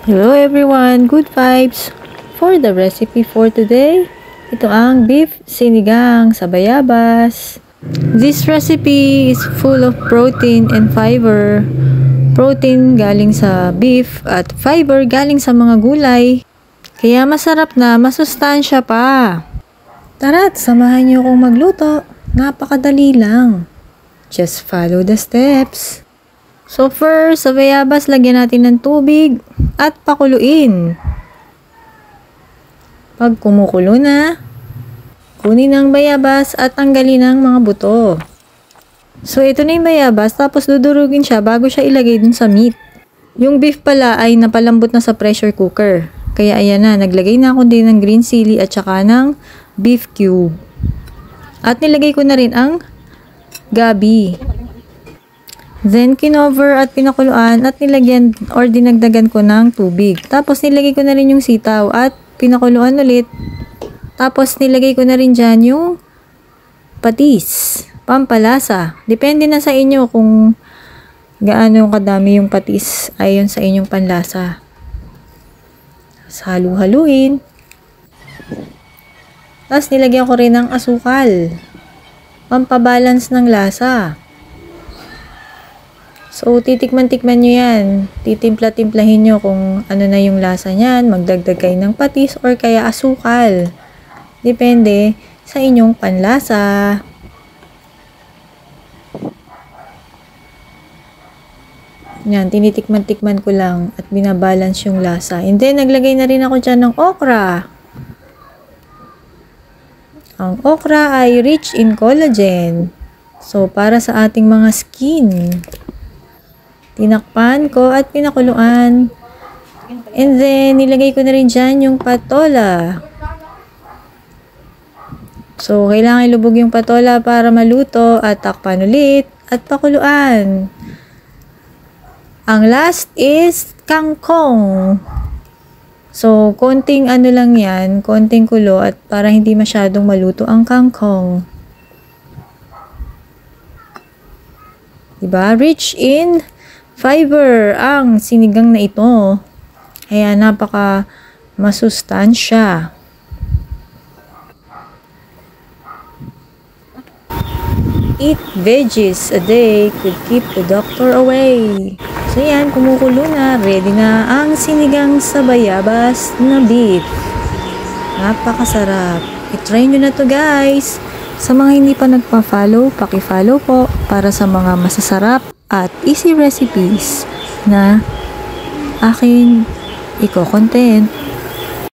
Hello everyone, good vibes! For the recipe for today, ito ang beef sinigang sa bayabas. This recipe is full of protein and fiber. Protein galing sa beef at fiber galing sa mga gulay. Kaya masarap na, masustansya pa. Tara't samahan niyo akong magluto. Napakadali lang. Just follow the steps. So first, sa bayabas, lagyan natin ng tubig at pakuluin. Pag kumukulo na, kunin ang bayabas at tanggalin ang mga buto. So ito na yung bayabas, tapos dudurugin siya bago siya ilagay dun sa meat. Yung beef pala ay napalambot na sa pressure cooker. Kaya ayan na, naglagay na ako din ng green chili at saka ng beef cube. At nilagay ko na rin ang gabi. Then, kinover at pinakuluan at nilagyan or dinagdagan ko ng tubig. Tapos, nilagay ko na rin yung sitaw at pinakuluan ulit. Tapos, nilagay ko na rin dyan yung patis, pampalasa. Depende na sa inyo kung gaano kadami yung patis ayon sa inyong panlasa. Halu-haluin. Tapos, nilagyan ko rin ng asukal. Pampabalance ng lasa. So, titikman-tikman nyo yan. Titimpla-timplahin nyo kung ano na yung lasa nyan. Magdagdag kayo ng patis or kaya asukal. Depende sa inyong panlasa. Yan, tinitikman-tikman ko lang at binabalance yung lasa. And then, naglagay na rin ako dyan ng okra. Ang okra ay rich in collagen. So, para sa ating mga skin. Tinakpan ko at pinakuluan. And then, nilagay ko na rin dyan yung patola. So, kailangan ilubog yung patola para maluto at takpan ulit at pakuluan. Ang last is kangkong. So, konting ano lang yan, konting kulo at para hindi masyadong maluto ang kangkong. Diba? Rich in fiber ang sinigang na ito. Kaya napaka masustansya. Eat veggies a day could keep the doctor away. So yan, kumukulo na. Ready na ang sinigang sa bayabas na beef. Napakasarap. I-try nyo na to guys. Sa mga hindi pa nagpa-follow, paki-follow po para sa mga masasarap at easy recipes na akin i-content.